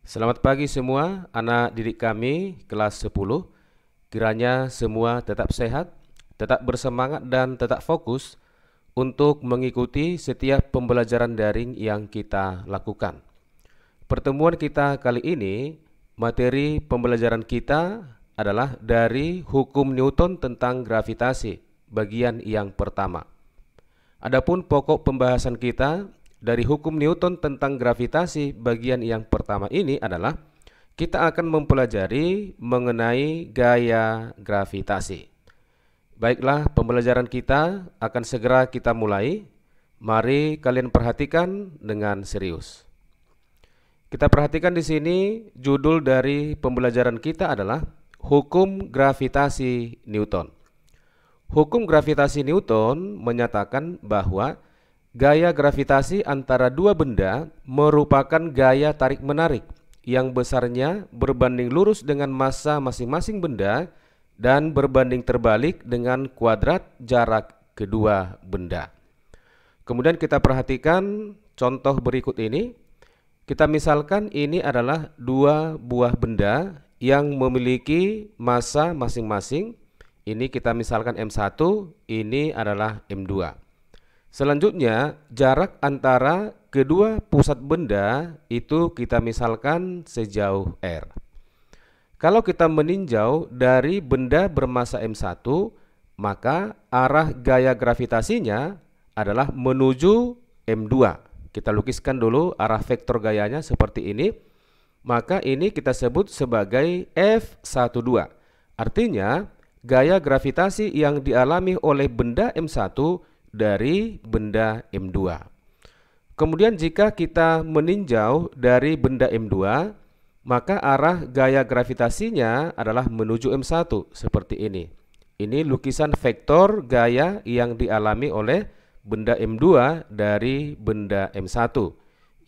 Selamat pagi semua anak didik kami kelas 10. Kiranya semua tetap sehat, tetap bersemangat dan tetap fokus untuk mengikuti setiap pembelajaran daring yang kita lakukan. Pertemuan kita kali ini, materi pembelajaran kita adalah dari hukum Newton tentang gravitasi, bagian yang pertama. Adapun pokok pembahasan kita dari hukum Newton tentang gravitasi bagian yang pertama ini adalah kita akan mempelajari mengenai gaya gravitasi. Baiklah, pembelajaran kita akan segera kita mulai. Mari kalian perhatikan dengan serius. Kita perhatikan di sini judul dari pembelajaran kita adalah hukum gravitasi Newton. Hukum gravitasi Newton menyatakan bahwa gaya gravitasi antara dua benda merupakan gaya tarik-menarik yang besarnya berbanding lurus dengan massa masing-masing benda dan berbanding terbalik dengan kuadrat jarak kedua benda. Kemudian kita perhatikan contoh berikut ini. Kita misalkan ini adalah dua buah benda yang memiliki massa masing-masing. Ini kita misalkan M1, ini adalah M2. Selanjutnya, jarak antara kedua pusat benda itu kita misalkan sejauh R. Kalau kita meninjau dari benda bermassa M1, maka arah gaya gravitasinya adalah menuju M2. Kita lukiskan dulu arah vektor gayanya seperti ini. Maka ini kita sebut sebagai F12. Artinya, gaya gravitasi yang dialami oleh benda M1 dari benda M2. Kemudian jika kita meninjau dari benda M2, maka arah gaya gravitasinya adalah menuju M1 seperti ini. Ini lukisan vektor gaya yang dialami oleh benda M2 dari benda M1.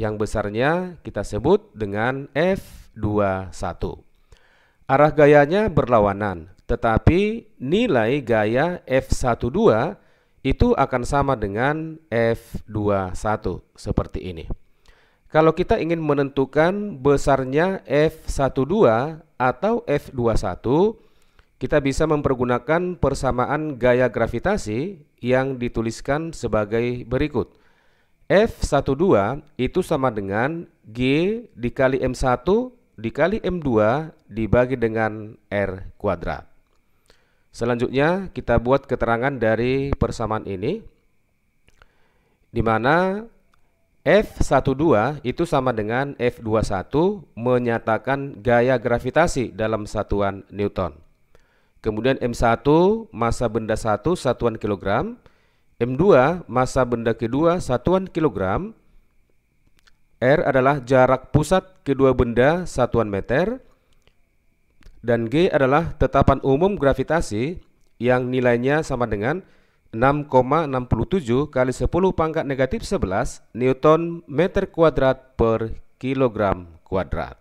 Yang besarnya kita sebut dengan F21. Arah gayanya berlawanan, tetapi nilai gaya F12 itu akan sama dengan F21 seperti ini. Kalau kita ingin menentukan besarnya F12 atau F21, kita bisa mempergunakan persamaan gaya gravitasi yang dituliskan sebagai berikut. F12 itu sama dengan G dikali M1 dikali M2 dibagi dengan R kuadrat. Selanjutnya kita buat keterangan dari persamaan ini, di mana F12 itu sama dengan F21 menyatakan gaya gravitasi dalam satuan Newton. Kemudian M1 massa benda 1 satuan kilogram, M2 massa benda kedua satuan kilogram, R adalah jarak pusat kedua benda satuan meter, dan G adalah tetapan umum gravitasi yang nilainya sama dengan 6,67 kali 10 pangkat negatif 11 Newton meter kuadrat per kilogram kuadrat.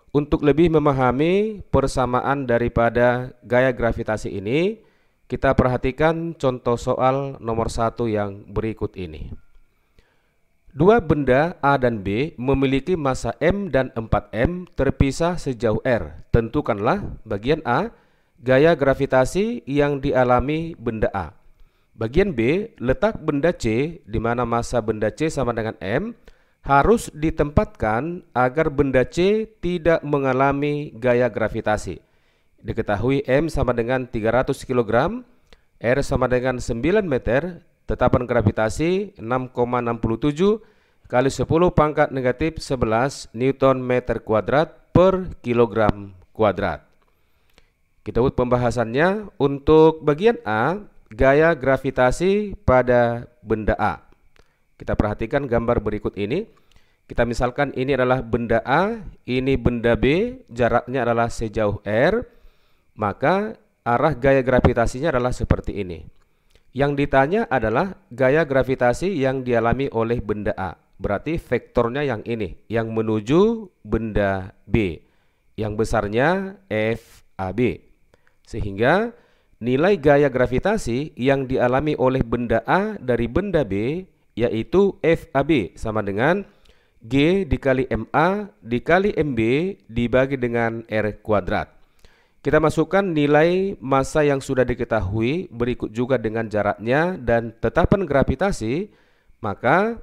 Untuk lebih memahami persamaan daripada gaya gravitasi ini, kita perhatikan contoh soal nomor 1 yang berikut ini. Dua benda A dan B memiliki massa M dan 4M terpisah sejauh R. Tentukanlah bagian A, gaya gravitasi yang dialami benda A. Bagian B, letak benda C di mana massa benda C sama dengan M harus ditempatkan agar benda C tidak mengalami gaya gravitasi. Diketahui M sama dengan 300 kg, R sama dengan 9 meter, tetapan gravitasi 6,67 kali 10 pangkat negatif 11 Newton meter kuadrat per kilogram kuadrat. Kita buat pembahasannya. Untuk bagian A, gaya gravitasi pada benda A. Kita perhatikan gambar berikut ini. Kita misalkan ini adalah benda A, ini benda B, jaraknya adalah sejauh R, maka arah gaya gravitasinya adalah seperti ini. Yang ditanya adalah gaya gravitasi yang dialami oleh benda A. Berarti vektornya yang ini, yang menuju benda B, yang besarnya FAB. Sehingga nilai gaya gravitasi yang dialami oleh benda A dari benda B, yaitu FAB, sama dengan G dikali MA dikali MB dibagi dengan R kuadrat. Kita masukkan nilai massa yang sudah diketahui berikut juga dengan jaraknya dan tetapan gravitasi, maka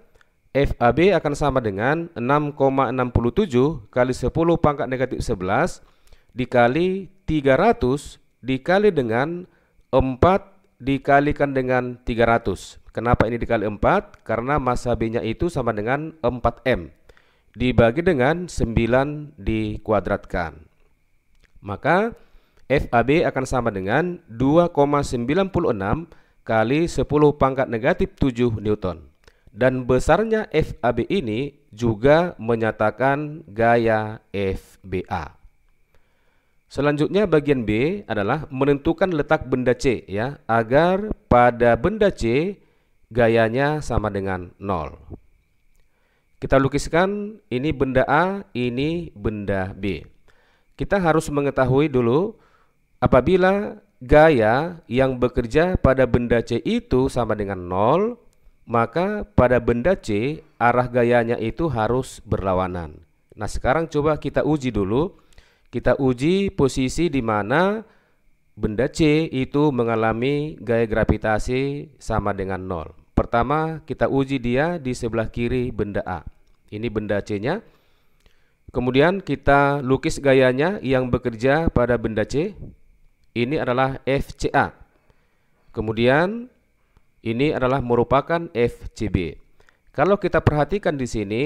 FAB akan sama dengan 6,67 kali 10 pangkat negatif 11 dikali 300 dikali dengan 4 dikalikan dengan 300. Kenapa ini dikali 4? Karena massa B-nya itu sama dengan 4M dibagi dengan 9 dikuadratkan. Maka FAB akan sama dengan 2,96 kali 10 pangkat negatif 7 Newton. Dan besarnya FAB ini juga menyatakan gaya FBA. Selanjutnya bagian B adalah menentukan letak benda C ya, agar pada benda C gayanya sama dengan 0. Kita lukiskan ini benda A, ini benda B. Kita harus mengetahui dulu apabila gaya yang bekerja pada benda C itu sama dengan 0, maka pada benda C arah gayanya itu harus berlawanan. Nah, sekarang coba kita uji dulu. Kita uji posisi di mana benda C itu mengalami gaya gravitasi sama dengan 0. Pertama, kita uji dia di sebelah kiri benda A. Ini benda C-nya. Kemudian kita lukis gayanya yang bekerja pada benda C. Ini adalah FCA. Kemudian ini adalah merupakan FCB. Kalau kita perhatikan di sini,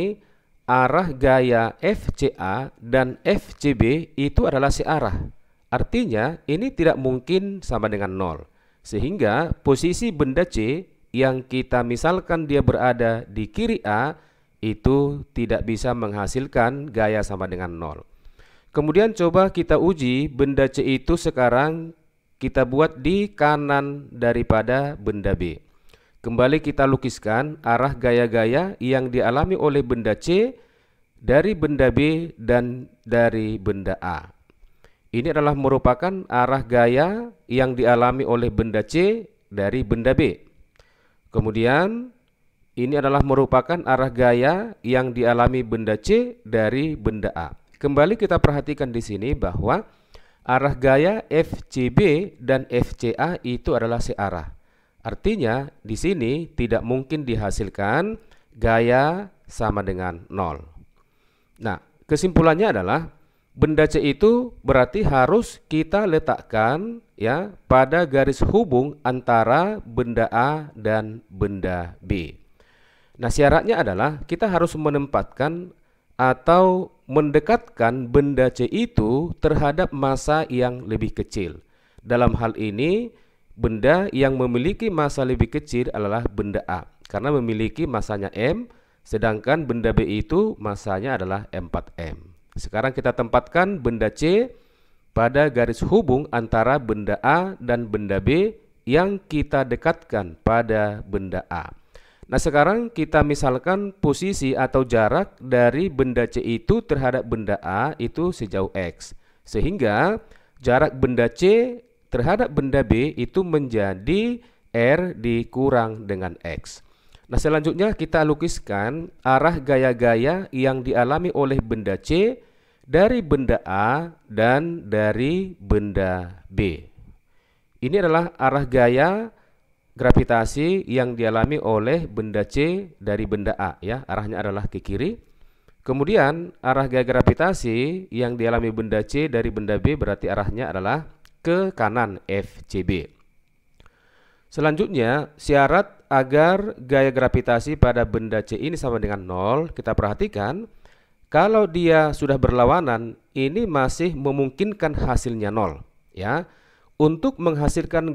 arah gaya FCA dan FCB itu adalah searah. Artinya ini tidak mungkin sama dengan 0. Sehingga posisi benda C yang kita misalkan dia berada di kiri A itu tidak bisa menghasilkan gaya sama dengan 0. Kemudian coba kita uji benda C itu sekarang kita buat di kanan daripada benda B. Kembali kita lukiskan arah gaya-gaya yang dialami oleh benda C dari benda B dan dari benda A. Ini adalah merupakan arah gaya yang dialami oleh benda C dari benda B. Kemudian ini adalah merupakan arah gaya yang dialami benda C dari benda A. Kembali kita perhatikan di sini bahwa arah gaya FCB dan FCA itu adalah searah. Artinya di sini tidak mungkin dihasilkan gaya sama dengan 0. Nah, kesimpulannya adalah benda C itu berarti harus kita letakkan ya pada garis hubung antara benda A dan benda B. Nah, syaratnya adalah kita harus menempatkan atau mendekatkan benda C itu terhadap massa yang lebih kecil. Dalam hal ini, benda yang memiliki massa lebih kecil adalah benda A karena memiliki massanya M, sedangkan benda B itu massanya adalah 4M. Sekarang kita tempatkan benda C pada garis hubung antara benda A dan benda B yang kita dekatkan pada benda A. Nah, sekarang kita misalkan posisi atau jarak dari benda C itu terhadap benda A itu sejauh X. Sehingga jarak benda C terhadap benda B itu menjadi R dikurang dengan X. Nah, selanjutnya kita lukiskan arah gaya-gaya yang dialami oleh benda C dari benda A dan dari benda B. Ini adalah arah gaya gravitasi yang dialami oleh benda C dari benda A ya, arahnya adalah ke kiri. Kemudian arah gaya gravitasi yang dialami benda C dari benda B berarti arahnya adalah ke kanan FCB. Selanjutnya, syarat agar gaya gravitasi pada benda C ini sama dengan 0, kita perhatikan kalau dia sudah berlawanan ini masih memungkinkan hasilnya 0 ya. Untuk menghasilkan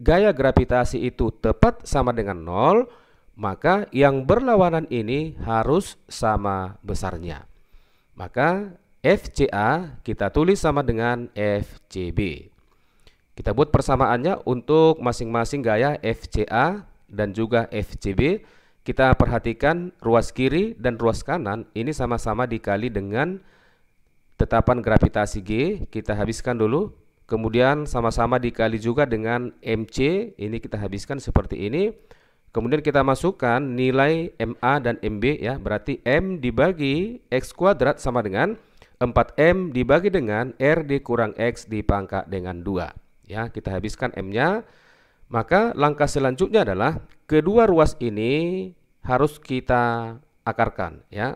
gaya gravitasi itu tepat sama dengan 0, maka yang berlawanan ini harus sama besarnya. Maka FCA kita tulis sama dengan FCB. Kita buat persamaannya untuk masing-masing gaya FCA dan juga FCB. Kita perhatikan ruas kiri dan ruas kanan ini sama-sama dikali dengan tetapan gravitasi G. Kita habiskan dulu. Kemudian sama-sama dikali juga dengan MC, ini kita habiskan seperti ini. Kemudian kita masukkan nilai MA dan MB ya, berarti M dibagi X kuadrat sama dengan 4M dibagi dengan R dikurang X dipangkat dengan 2. Ya, kita habiskan M-nya. Maka langkah selanjutnya adalah kedua ruas ini harus kita akarkan ya.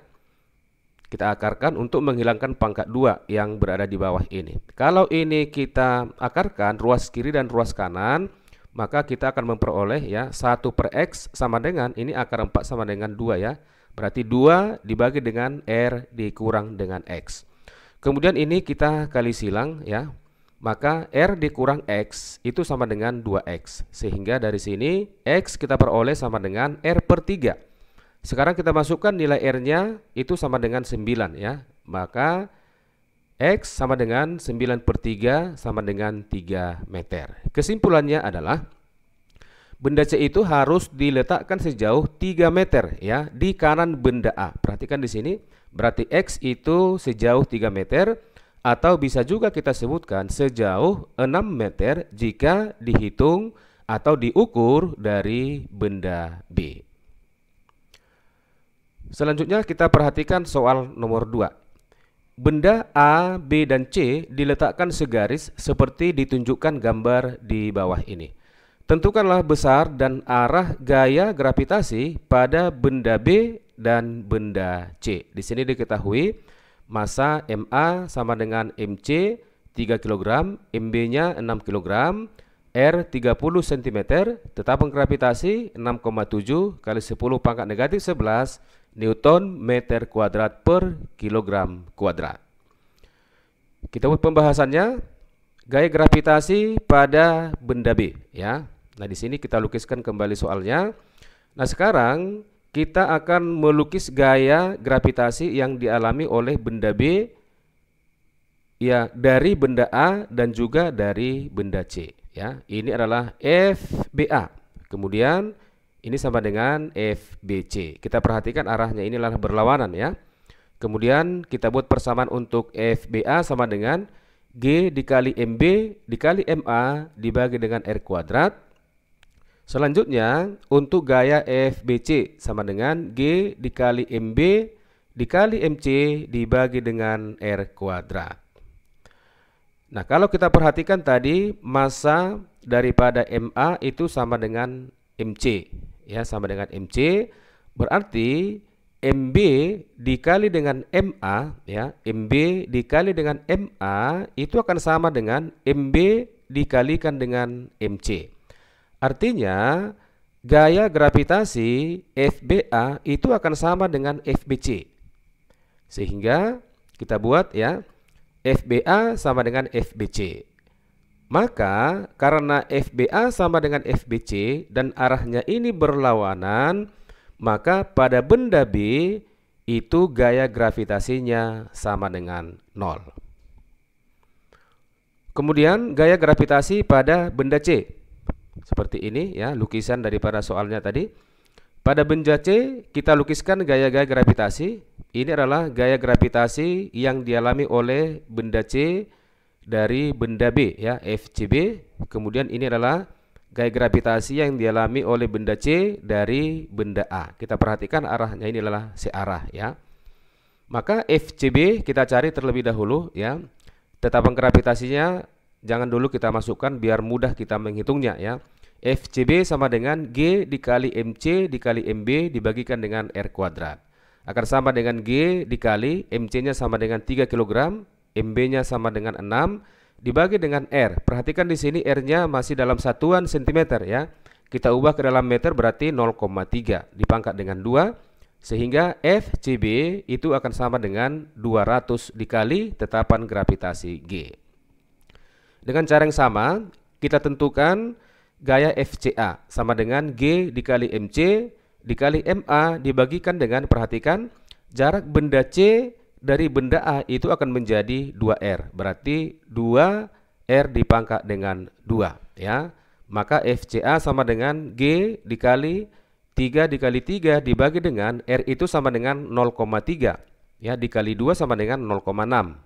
Kita akarkan untuk menghilangkan pangkat 2 yang berada di bawah ini. Kalau ini kita akarkan ruas kiri dan ruas kanan, maka kita akan memperoleh ya 1 per X sama dengan, ini akar 4 sama dengan 2 ya. Berarti 2 dibagi dengan R dikurang dengan X. Kemudian ini kita kali silang ya. Maka R dikurang X itu sama dengan 2X. Sehingga dari sini X kita peroleh sama dengan R per 3. Sekarang kita masukkan nilai R-nya itu sama dengan 9 ya. Maka X sama dengan 9 per 3 sama dengan 3 meter. Kesimpulannya adalah benda C itu harus diletakkan sejauh 3 meter ya di kanan benda A. Perhatikan di sini, berarti X itu sejauh 3 meter atau bisa juga kita sebutkan sejauh 6 meter jika dihitung atau diukur dari benda B. Selanjutnya kita perhatikan soal nomor 2. Benda A, B, dan C diletakkan segaris seperti ditunjukkan gambar di bawah ini. Tentukanlah besar dan arah gaya gravitasi pada benda B dan benda C. Di sini diketahui massa MA sama dengan MC 3 kg, MB-nya 6 kg, R 30 cm, tetapan gravitasi 6,7 kali 10 pangkat negatif 11 Newton meter kuadrat per kilogram kuadrat. Kita buat pembahasannya, gaya gravitasi pada benda B ya. Nah, di sini kita lukiskan kembali soalnya. Nah, sekarang kita akan melukis gaya gravitasi yang dialami oleh benda B ya, dari benda A dan juga dari benda C ya. Ini adalah FBA. Kemudian ini sama dengan FBC. Kita perhatikan arahnya inilah berlawanan ya. Kemudian kita buat persamaan untuk FBA sama dengan G dikali MB dikali MA dibagi dengan R kuadrat. Selanjutnya untuk gaya FBC sama dengan G dikali MB dikali MC dibagi dengan R kuadrat. Nah, kalau kita perhatikan tadi massa daripada MA itu sama dengan MC ya, sama dengan MC, berarti MB dikali dengan MA ya, MB dikali dengan MA itu akan sama dengan MB dikalikan dengan MC. Artinya gaya gravitasi FBA itu akan sama dengan FBC. Sehingga kita buat ya, FBA sama dengan FBC. Maka karena FBA sama dengan FBC dan arahnya ini berlawanan, maka pada benda B itu gaya gravitasinya sama dengan 0. Kemudian gaya gravitasi pada benda C. Seperti ini ya, lukisan daripada soalnya tadi. Pada benda C kita lukiskan gaya-gaya gravitasi. Ini adalah gaya gravitasi yang dialami oleh benda C dari benda B ya, FCB. Kemudian ini adalah gaya gravitasi yang dialami oleh benda C dari benda A. Kita perhatikan arahnya ini adalah searah ya. Maka FCB kita cari terlebih dahulu ya. Tetapan gravitasinya jangan dulu kita masukkan biar mudah kita menghitungnya ya. FCB sama dengan G dikali MC dikali MB dibagikan dengan R kuadrat. Akan sama dengan G dikali MC-nya sama dengan 3 kg, MB-nya sama dengan 6 dibagi dengan R. Perhatikan di sini R-nya masih dalam satuan cm ya. Kita ubah ke dalam meter berarti 0,3 dipangkat dengan 2 sehingga FCB itu akan sama dengan 200 dikali tetapan gravitasi G. Dengan cara yang sama kita tentukan gaya FCA sama dengan G dikali MC dikali MA dibagikan dengan, perhatikan, jarak benda C dari benda A itu akan menjadi 2R. Berarti 2R dipangkat dengan 2 ya. Maka FCA sama dengan G dikali 3 dikali 3 dibagi dengan R itu sama dengan 0,3 ya, dikali 2 sama dengan 0,6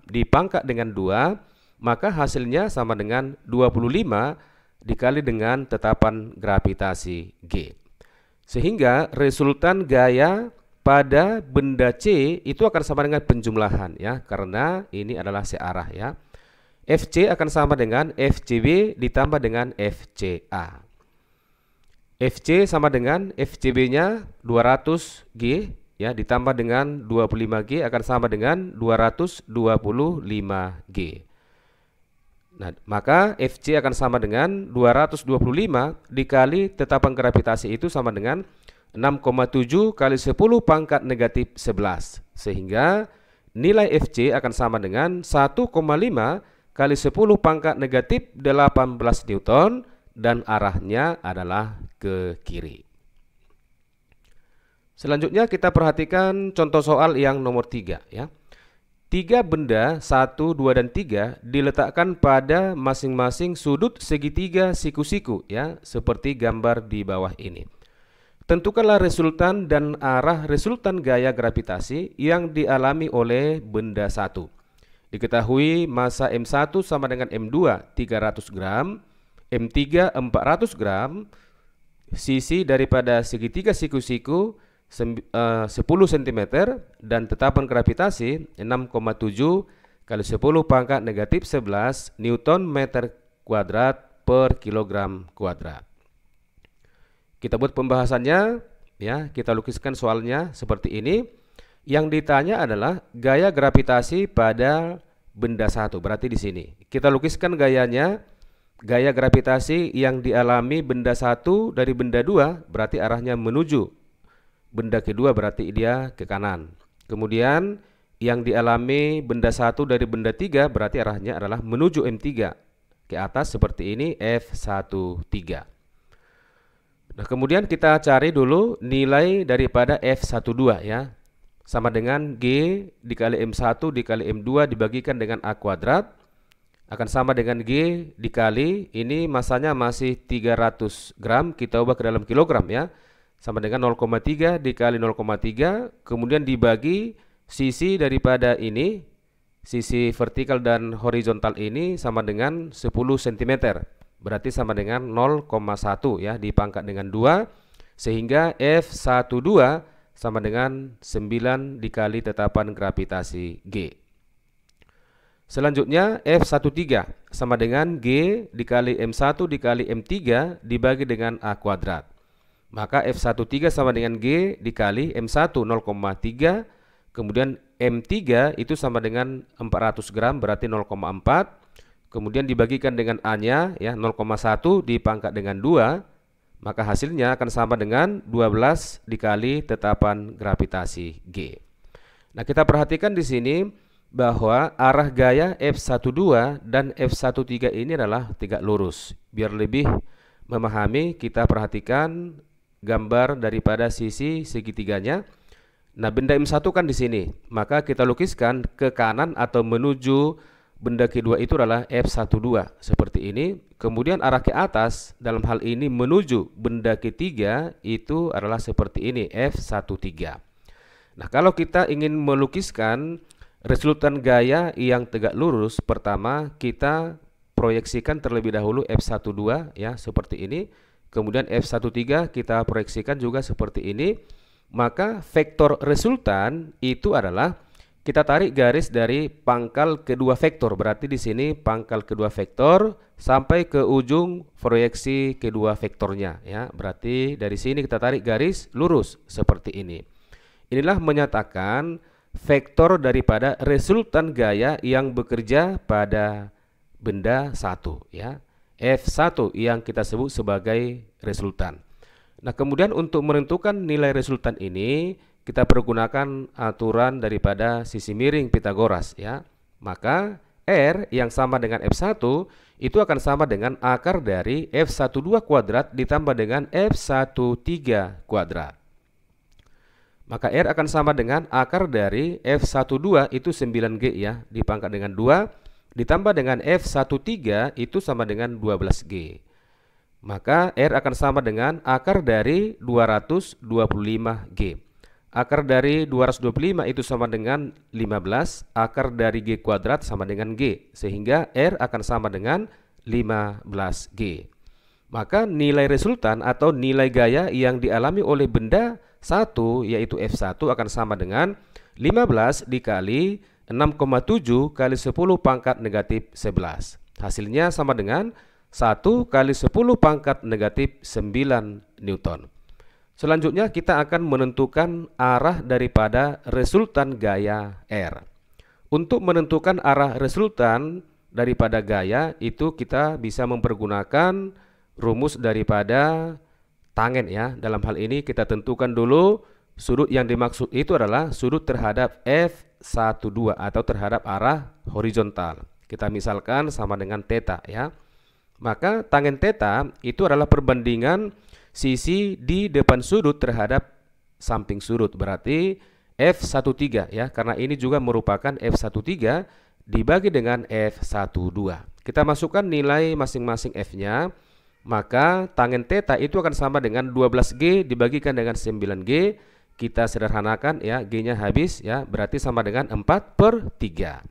dipangkat dengan 2, maka hasilnya sama dengan 25 dikali dengan tetapan gravitasi G. Sehingga resultan gaya pada benda C itu akan sama dengan penjumlahan ya, karena ini adalah searah ya. FC akan sama dengan FCB ditambah dengan FCA. FC sama dengan FCB-nya 200G ya, ditambah dengan 25G akan sama dengan 225G. Nah, maka FC akan sama dengan 225 dikali tetapan gravitasi itu sama dengan 6,7 kali 10 pangkat negatif 11. Sehingga nilai FC akan sama dengan 1,5 kali 10 pangkat negatif 18 Newton dan arahnya adalah ke kiri. Selanjutnya kita perhatikan contoh soal yang nomor 3 ya. 3 benda 1, 2, dan 3 diletakkan pada masing-masing sudut segitiga siku-siku ya, seperti gambar di bawah ini. Tentukanlah resultan dan arah resultan gaya gravitasi yang dialami oleh benda 1. Diketahui massa M1 sama dengan M2 300 gram, M3 400 gram, sisi daripada segitiga siku-siku 10 cm dan tetapan gravitasi 6,7 kali 10 pangkat negatif 11 Newton meter kuadrat per kilogram kuadrat. Kita buat pembahasannya ya, kita lukiskan soalnya seperti ini. Yang ditanya adalah gaya gravitasi pada benda 1. Berarti di sini kita lukiskan gayanya. Gaya gravitasi yang dialami benda 1 dari benda 2 berarti arahnya menuju benda kedua, berarti dia ke kanan. Kemudian yang dialami benda 1 dari benda 3 berarti arahnya adalah menuju M3 ke atas seperti ini, F13. Nah, kemudian kita cari dulu nilai daripada F12 ya. Sama dengan G dikali M1 dikali M2 dibagikan dengan A kuadrat akan sama dengan G dikali, ini masanya masih 300 gram, kita ubah ke dalam kilogram ya, sama dengan 0,3 dikali 0,3, kemudian dibagi sisi daripada ini, sisi vertikal dan horizontal ini sama dengan 10 cm, berarti sama dengan 0,1 ya, dipangkat dengan 2, sehingga F12 sama dengan 9 dikali tetapan gravitasi G. Selanjutnya F13 sama dengan G dikali M1 dikali M3 dibagi dengan A kuadrat. Maka F13 sama dengan G dikali M1 0,3, kemudian M3 itu sama dengan 400 gram berarti 0,4, kemudian dibagikan dengan A-nya ya 0,1 dipangkat dengan 2, maka hasilnya akan sama dengan 12 dikali tetapan gravitasi G. Nah, kita perhatikan di sini bahwa arah gaya F12 dan F13 ini adalah tegak lurus. Biar lebih memahami, kita perhatikan gambar daripada sisi segitiganya. Nah, benda M1 kan di sini, maka kita lukiskan ke kanan atau menuju benda kedua itu adalah F12 seperti ini. Kemudian arah ke atas dalam hal ini menuju benda ketiga itu adalah seperti ini, F13. Nah, kalau kita ingin melukiskan resultan gaya yang tegak lurus, pertama kita proyeksikan terlebih dahulu F12 ya, seperti ini. Kemudian F13 kita proyeksikan juga seperti ini. Maka vektor resultan itu adalah kita tarik garis dari pangkal kedua vektor. Berarti di sini pangkal kedua vektor sampai ke ujung proyeksi kedua vektornya ya. Berarti dari sini kita tarik garis lurus seperti ini. Inilah menyatakan vektor daripada resultan gaya yang bekerja pada benda 1 ya, F1 yang kita sebut sebagai resultan. Nah, kemudian untuk menentukan nilai resultan ini kita pergunakan aturan daripada sisi miring Pythagoras ya. Maka R yang sama dengan F1 itu akan sama dengan akar dari F12 kuadrat ditambah dengan F13 kuadrat. Maka R akan sama dengan akar dari F12 itu 9G ya, dipangkat dengan 2, ditambah dengan F13 itu sama dengan 12G. Maka R akan sama dengan akar dari 225G. Akar dari 225 itu sama dengan 15, akar dari G kuadrat sama dengan G, sehingga R akan sama dengan 15G. maka nilai resultan atau nilai gaya yang dialami oleh benda 1 yaitu F1 akan sama dengan 15 dikali 6,7 kali 10 pangkat negatif 11. Hasilnya sama dengan 1 kali 10 pangkat negatif 9 Newton. Selanjutnya kita akan menentukan arah daripada resultan gaya R. Untuk menentukan arah resultan daripada gaya itu kita bisa mempergunakan rumus daripada tangen ya. Dalam hal ini kita tentukan dulu sudut yang dimaksud itu adalah sudut terhadap F12 atau terhadap arah horizontal. Kita misalkan sama dengan theta ya. Maka tangen theta itu adalah perbandingan sisi di depan sudut terhadap samping sudut. Berarti F13 ya, karena ini juga merupakan F13 dibagi dengan F12. Kita masukkan nilai masing-masing F-nya. Maka tangen theta itu akan sama dengan 12G dibagikan dengan 9G. Kita sederhanakan ya, G-nya habis ya, berarti sama dengan 4/3.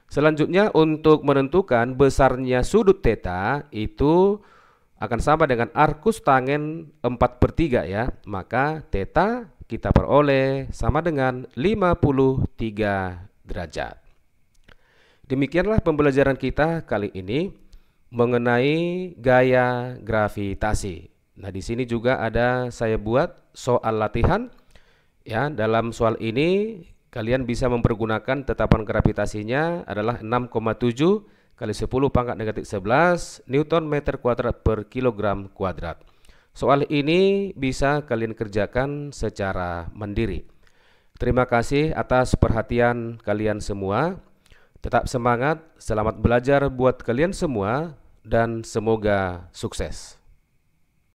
Selanjutnya untuk menentukan besarnya sudut theta itu akan sama dengan arcus tangen 4/3 ya. Maka theta kita peroleh sama dengan 53 derajat. Demikianlah pembelajaran kita kali ini mengenai gaya gravitasi. Nah, di sini juga ada saya buat soal latihan. Ya, dalam soal ini kalian bisa mempergunakan tetapan gravitasinya adalah 6,7 kali 10 pangkat negatif 11 Newton meter kuadrat per kilogram kuadrat. Soal ini bisa kalian kerjakan secara mandiri. Terima kasih atas perhatian kalian semua. Tetap semangat, selamat belajar buat kalian semua, dan semoga sukses.